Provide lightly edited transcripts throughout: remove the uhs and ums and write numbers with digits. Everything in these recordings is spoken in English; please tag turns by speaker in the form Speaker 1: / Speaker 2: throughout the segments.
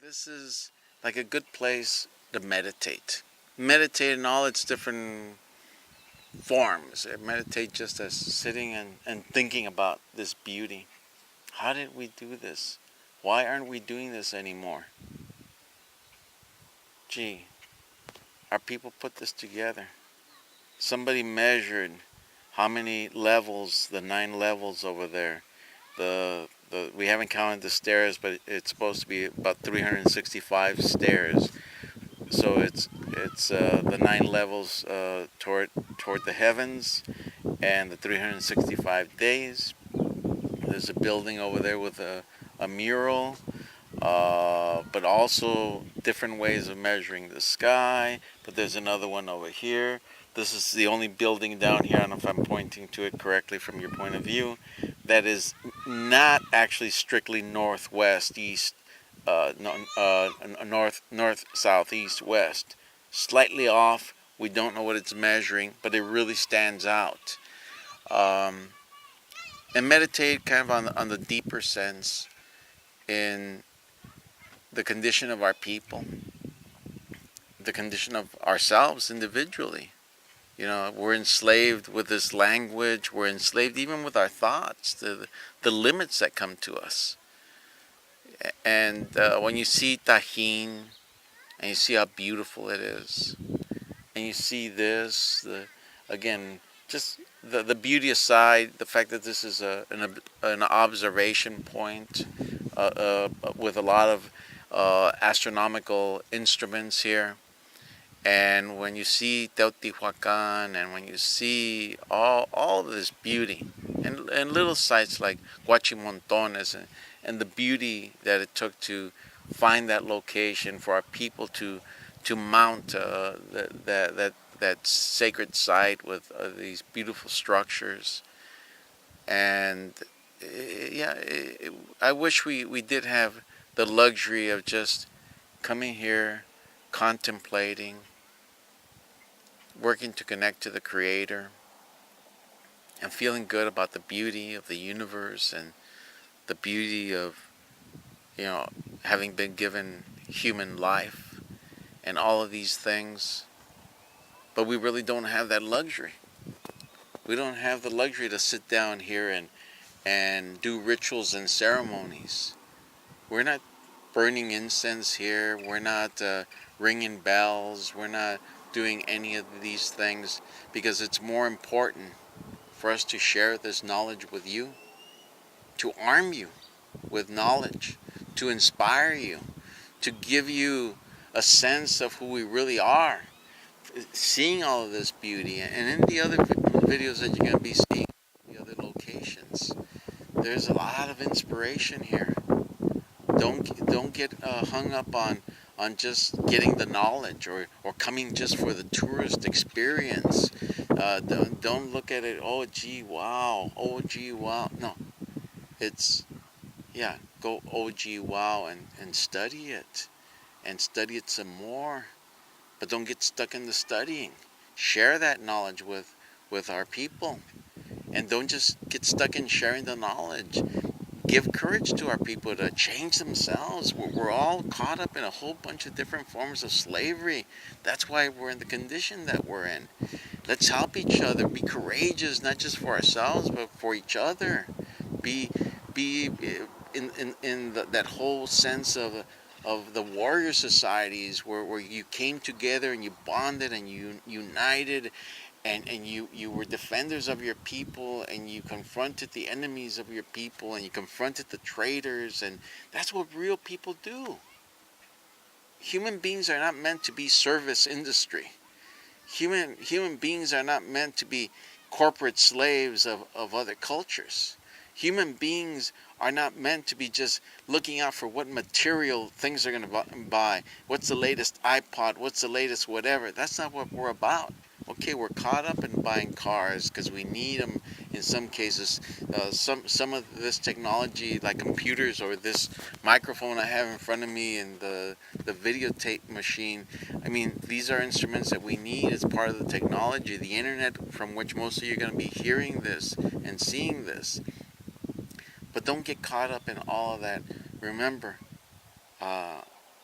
Speaker 1: This is like a good place to meditate. Meditate in all its different forms. Meditate just as sitting and thinking about this beauty. How did we do this? Why aren't we doing this anymore? Gee, our people put this together. Somebody measured how many levels, the 9 levels over there. We haven't counted the stairs, but it's supposed to be about 365 stairs. So it's the 9 levels toward the heavens, and the 365 days. There's a building over there with a mural, but also different ways of measuring the sky. But there's another one over here. This is the only building down here, I don't know if I'm pointing to it correctly from your point of view, that is not actually strictly northwest, east, north, south, east, west. Slightly off. We don't know what it's measuring, but it really stands out. And meditate kind of on the deeper sense in the condition of our people, the condition of ourselves individually. You know, we're enslaved with this language. We're enslaved even with our thoughts, the limits that come to us. And when you see Tajín, and you see how beautiful it is, and you see this, again, just the beauty aside, the fact that this is an observation point with a lot of astronomical instruments here. And when you see Teotihuacan, and when you see all of this beauty, and little sites like Guachimontones, and the beauty that it took to find that location for our people to mount that sacred site with these beautiful structures. And I wish we did have the luxury of just coming here, contemplating, working to connect to the Creator, and feeling good about the beauty of the universe and the beauty of, having been given human life and all of these things. But we really don't have that luxury. We don't have the luxury to sit down here and do rituals and ceremonies. We're not burning incense here. We're not ringing bells. We're not doing any of these things, because it's more important for us to share this knowledge with you, to arm you with knowledge, to inspire you, to give you a sense of who we really are, seeing all of this beauty. And in the other videos that you're going to be seeing, the other locations, there's a lot of inspiration here. Don't get hung up on just getting the knowledge, or coming just for the tourist experience. Don't look at it, oh gee wow, no, it's go oh gee wow, and study it, some more. But don't get stuck in the studying. Share that knowledge with our people, and don't just get stuck in sharing the knowledge. Give courage to our people to change themselves. We're all caught up in a whole bunch of different forms of slavery. That's why we're in the condition that we're in. Let's help each other. Be courageous, not just for ourselves, but for each other. Be in that whole sense of the warrior societies where you came together and you bonded and you united. And you were defenders of your people, and you confronted the enemies of your people, and you confronted the traitors, and that's what real people do. Human beings are not meant to be service industry. Human beings are not meant to be corporate slaves of other cultures. Human beings are not meant to be just looking out for what material things they're going to buy. What's the latest iPod? What's the latest whatever? That's not what we're about. Okay, we're caught up in buying cars because we need them in some cases. Some of this technology, like computers or this microphone I have in front of me and the videotape machine, I mean, these are instruments that we need as part of the technology. The internet, from which most of you are going to be hearing this and seeing this. But don't get caught up in all of that. Remember,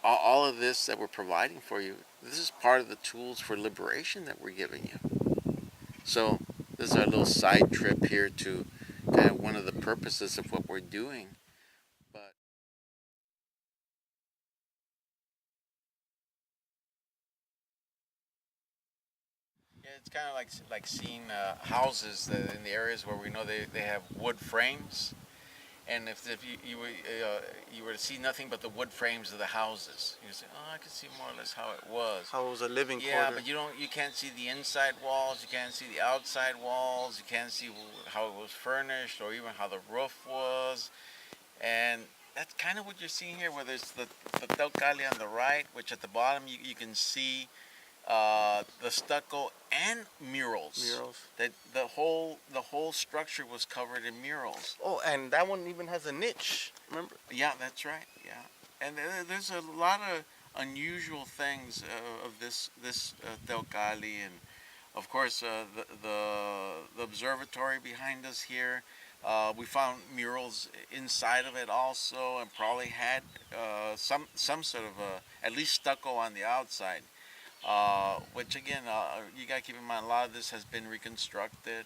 Speaker 1: all of this that we're providing for you, this is part of the tools for liberation that we're giving you. So this is our little side trip here to kind of one of the purposes of what we're doing. But yeah, it's kind of like seeing houses that in the areas where we know they have wood frames. And if you were to see nothing but the wood frames of the houses, you say, oh, I can see more or less how it was.
Speaker 2: How it was a living
Speaker 1: Yeah,
Speaker 2: quarter.
Speaker 1: but you can't see the inside walls, you can't see the outside walls, you can't see how it was furnished or even how the roof was. And that's kind of what you're seeing here, where there's the Teocalli on the right, which at the bottom you can see the stucco and murals.
Speaker 2: Murals.
Speaker 1: That the whole structure was covered in murals.
Speaker 2: Oh, and that one even has a niche. Remember?
Speaker 1: Yeah, that's right. Yeah, and there's a lot of unusual things of this Teocalli, and of course the observatory behind us here. We found murals inside of it also, and probably had some sort of at least stucco on the outside. Which again, you gotta keep in mind, a lot of this has been reconstructed.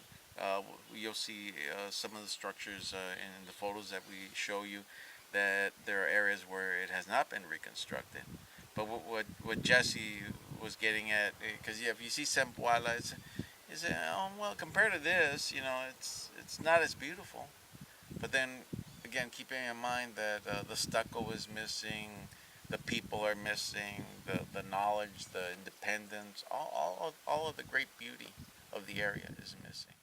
Speaker 1: You'll see some of the structures in the photos that we show you, that there are areas where it has not been reconstructed. But what Jesse was getting at, because yeah, if you see Sempoala, it's oh, well, compared to this, it's not as beautiful. But then again, keeping in mind that the stucco is missing, the people are missing, the knowledge, the independence, all of the great beauty of the area is missing.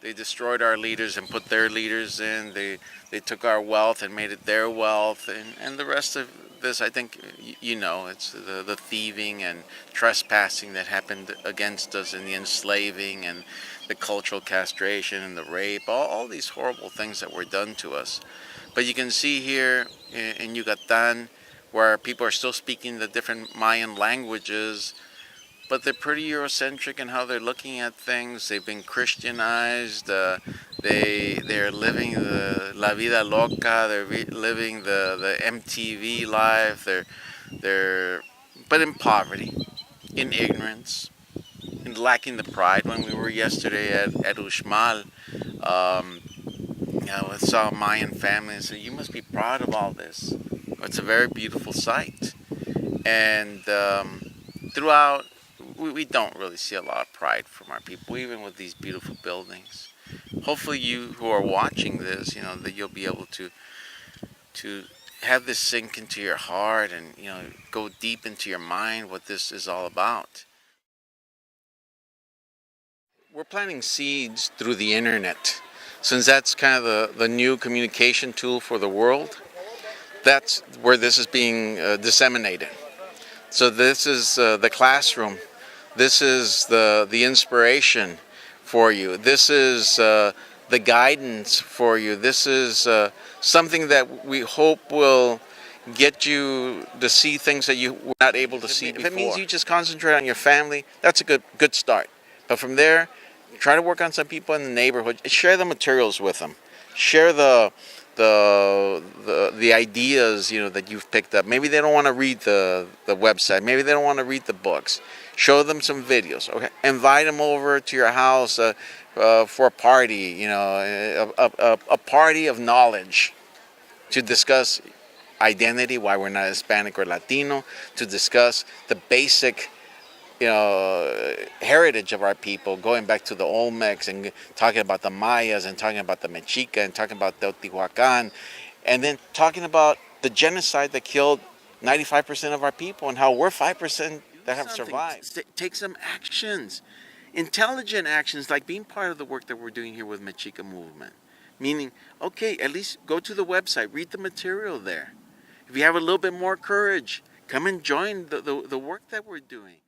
Speaker 1: They destroyed our leaders and put their leaders in. They took our wealth and made it their wealth, and the rest of this, I think, it's the thieving and trespassing that happened against us, and the enslaving and the cultural castration and the rape, all these horrible things that were done to us. But you can see here in Yucatan, where people are still speaking the different Mayan languages, but they're pretty Eurocentric in how they're looking at things. They've been Christianized. They're living the La Vida Loca. They're living the MTV life. But in poverty, in ignorance, in lacking the pride. When we were yesterday at Uxmal, I saw a Mayan family and said, "You must be proud of all this. It's a very beautiful sight." And throughout, we don't really see a lot of pride from our people, even with these beautiful buildings. Hopefully you who are watching this, that you'll be able to have this sink into your heart and, go deep into your mind what this is all about. We're planting seeds through the internet. Since that's kind of the new communication tool for the world, that's where this is being disseminated. So this is the classroom. This is the inspiration for you. This is the guidance for you. This is something that we hope will get you to see things that you were not able to see before. If it means you just concentrate on your family, that's a good start. But from there, try to work on some people in the neighborhood. Share the materials with them. Share the ideas that you've picked up. Maybe they don't want to read the website. Maybe they don't want to read the books. Show them some videos. Okay, invite them over to your house for a party. A party of knowledge to discuss identity, why we're not Hispanic or Latino, to discuss the basic heritage of our people, going back to the Olmecs and talking about the Mayas and talking about the Mexica and talking about Teotihuacan, and then talking about the genocide that killed 95% of our people and how we're 5% that have survived. Take some actions, intelligent actions, like being part of the work that we're doing here with Mexica Movement. Meaning, okay, at least go to the website, read the material there. If you have a little bit more courage, come and join the work that we're doing.